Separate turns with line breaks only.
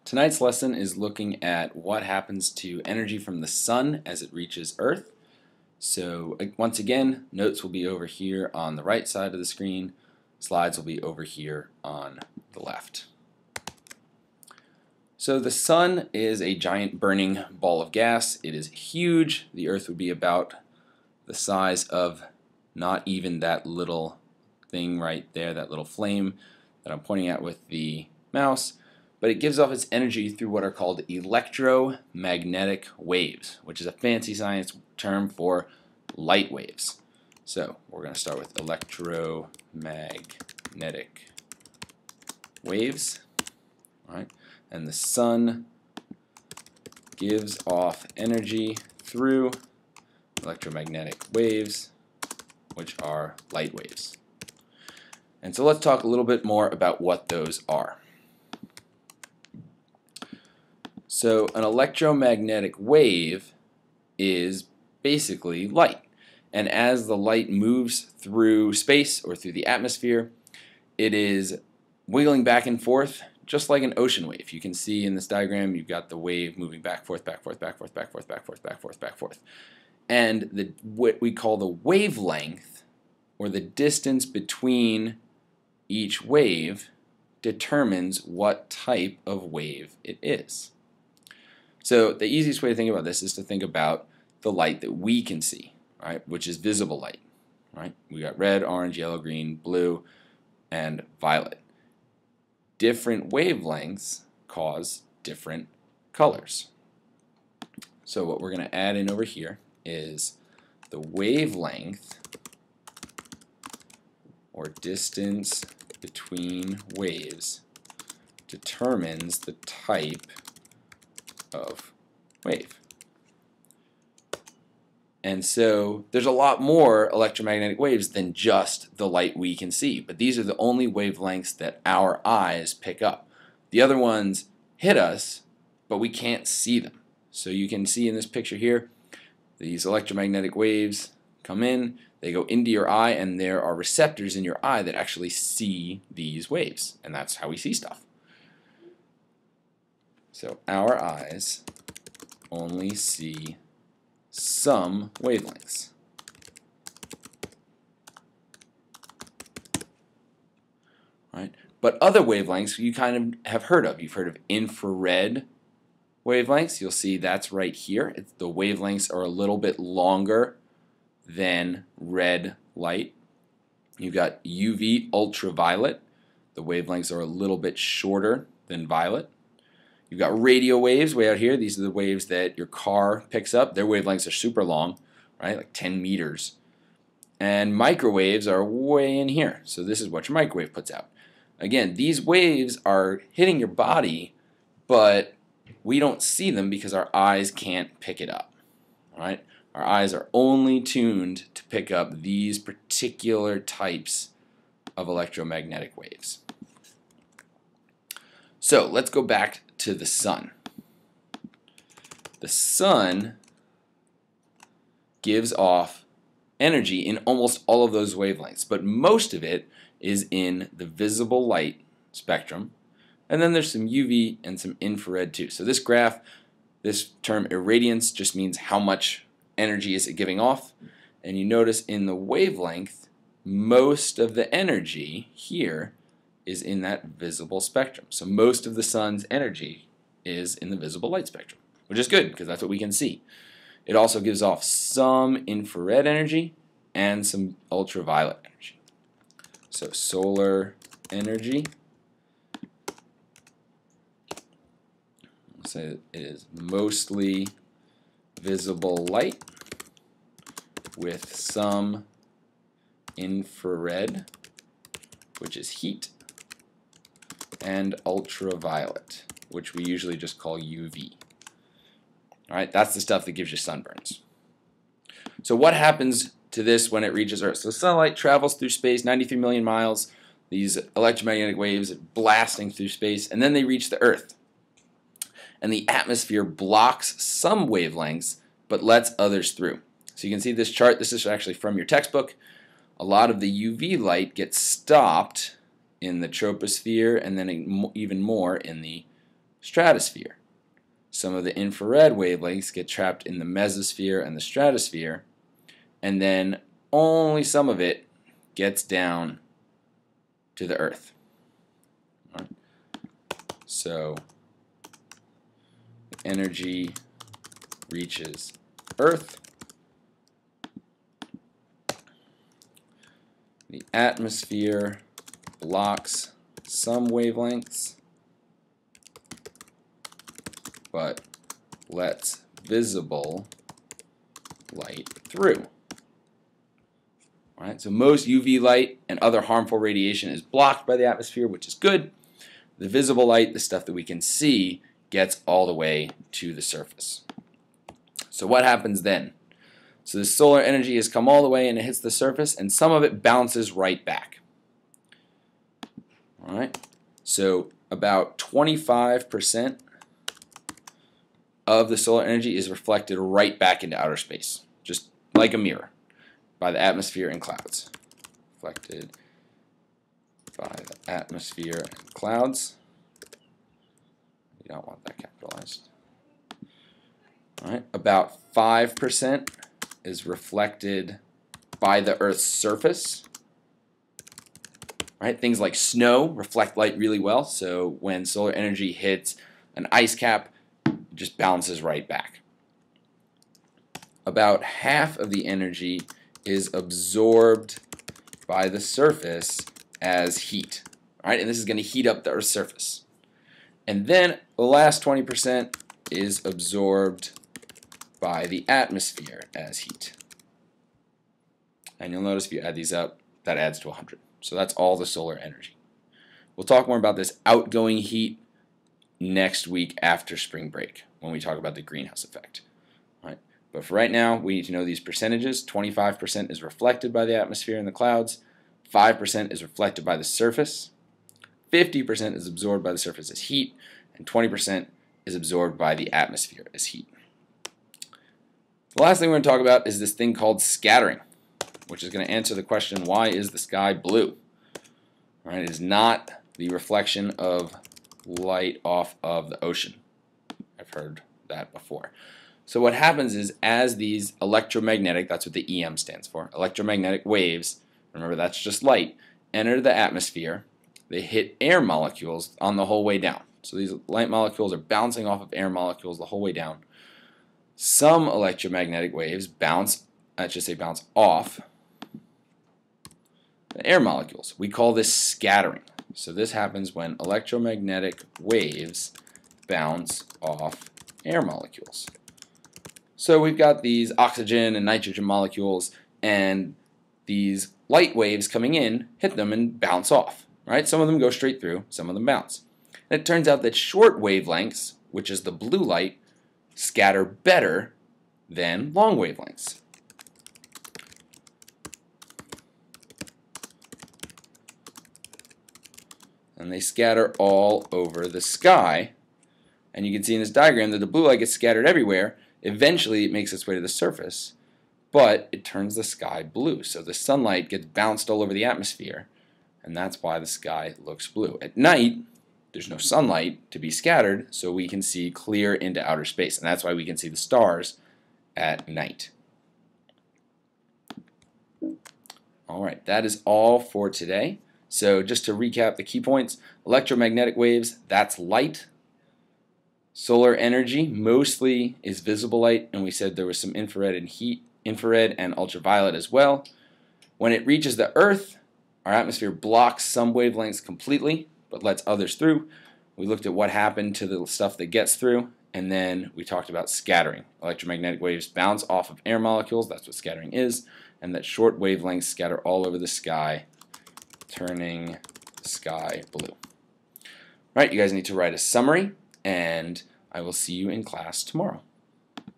Tonight's lesson is looking at what happens to energy from the sun as it reaches Earth. So once again, notes will be over here on the right side of the screen. Slides will be over here on the left. So the sun is a giant burning ball of gas. It is huge. The Earth would be about the size of not even that little thing right there, that little flame that I'm pointing at with the mouse. But it gives off its energy through what are called electromagnetic waves, which is a fancy science term for light waves. So we're going to start with electromagnetic waves. All right. And the sun gives off energy through electromagnetic waves, which are light waves. And so let's talk a little bit more about what those are. So an electromagnetic wave is basically light. And as the light moves through space or through the atmosphere, it is wiggling back and forth just like an ocean wave. You can see in this diagram you've got the wave moving back, forth, back, forth, back, forth, back, forth, back, forth, back, forth, back, forth. And what we call the wavelength, or the distance between each wave, determines what type of wave it is. So the easiest way to think about this is to think about the light that we can see, right, which is visible light. Right? We got red, orange, yellow, green, blue, and violet. Different wavelengths cause different colors. So what we're going to add in over here is the wavelength, or distance between waves, determines the type of wave. And so there's a lot more electromagnetic waves than just the light we can see, but these are the only wavelengths that our eyes pick up. The other ones hit us, but we can't see them. So you can see in this picture here, these electromagnetic waves come in, they go into your eye, and there are receptors in your eye that actually see these waves, and that's how we see stuff. So our eyes only see some wavelengths. Right? But other wavelengths you kind of have heard of. You've heard of infrared wavelengths. You'll see that's right here. The wavelengths are a little bit longer than red light. You've got UV, ultraviolet. The wavelengths are a little bit shorter than violet. You've got radio waves way out here. These are the waves that your car picks up. Their wavelengths are super long, right? Like 10 meters. And microwaves are way in here. So this is what your microwave puts out. Again, these waves are hitting your body, but we don't see them because our eyes can't pick it up. All right? Our eyes are only tuned to pick up these particular types of electromagnetic waves. So let's go back to the sun. The sun gives off energy in almost all of those wavelengths, but most of it is in the visible light spectrum, and then there's some UV and some infrared too. So this graph, this term irradiance, just means how much energy is it giving off, and you notice in the wavelength, most of the energy here is in that visible spectrum. So most of the sun's energy is in the visible light spectrum, which is good because that's what we can see. It also gives off some infrared energy and some ultraviolet energy. So solar energy, let's say it is mostly visible light with some infrared, which is heat, and ultraviolet, which we usually just call UV. All right, that's the stuff that gives you sunburns. So what happens to this when it reaches Earth? So sunlight travels through space, 93 million miles, these electromagnetic waves blasting through space, and then they reach the Earth. And the atmosphere blocks some wavelengths, but lets others through. So you can see this chart. This is actually from your textbook. A lot of the UV light gets stopped in the troposphere, and then even more in the stratosphere. Some of the infrared wavelengths get trapped in the mesosphere and the stratosphere, and then only some of it gets down to the Earth. All right. So the energy reaches Earth. The atmosphere blocks some wavelengths, but lets visible light through. All right, so most UV light and other harmful radiation is blocked by the atmosphere, which is good. The visible light, the stuff that we can see, gets all the way to the surface. So what happens then? So the solar energy has come all the way and it hits the surface, and some of it bounces right back. All right, so about 25% of the solar energy is reflected right back into outer space, just like a mirror, by the atmosphere and clouds. Reflected by the atmosphere and clouds. You don't want that capitalized. All right, about 5% is reflected by the Earth's surface. Right, things like snow reflect light really well, so when solar energy hits an ice cap, it just bounces right back. About half of the energy is absorbed by the surface as heat. All right, and this is going to heat up the Earth's surface. And then the last 20% is absorbed by the atmosphere as heat. And you'll notice if you add these up, that adds to 100. So that's all the solar energy. We'll talk more about this outgoing heat next week after spring break when we talk about the greenhouse effect. All right. But for right now, we need to know these percentages. 25% is reflected by the atmosphere and the clouds. 5% is reflected by the surface. 50% is absorbed by the surface as heat. And 20% is absorbed by the atmosphere as heat. The last thing we're going to talk about is this thing called scattering, which is going to answer the question, why is the sky blue? All right, it is not the reflection of light off of the ocean. I've heard that before. So what happens is, as these electromagnetic, that's what the EM stands for, electromagnetic waves, remember that's just light, enter the atmosphere, they hit air molecules on the whole way down. So these light molecules are bouncing off of air molecules the whole way down. Some electromagnetic waves bounce off the air molecules. We call this scattering. So this happens when electromagnetic waves bounce off air molecules. So we've got these oxygen and nitrogen molecules, and these light waves coming in hit them and bounce off. Right? Some of them go straight through, some of them bounce. And it turns out that short wavelengths, which is the blue light, scatter better than long wavelengths. And they scatter all over the sky. And you can see in this diagram that the blue light gets scattered everywhere. Eventually it makes its way to the surface, but it turns the sky blue. So the sunlight gets bounced all over the atmosphere, and that's why the sky looks blue. At night, there's no sunlight to be scattered, so we can see clear into outer space, and that's why we can see the stars at night. All right, that is all for today. So just to recap the key points, electromagnetic waves, that's light. Solar energy mostly is visible light, and we said there was some infrared and ultraviolet as well. When it reaches the Earth, our atmosphere blocks some wavelengths completely, but lets others through. We looked at what happened to the stuff that gets through, and then we talked about scattering. Electromagnetic waves bounce off of air molecules, that's what scattering is, and that short wavelengths scatter all over the sky, turning the sky blue. All right, you guys need to write a summary, and I will see you in class tomorrow.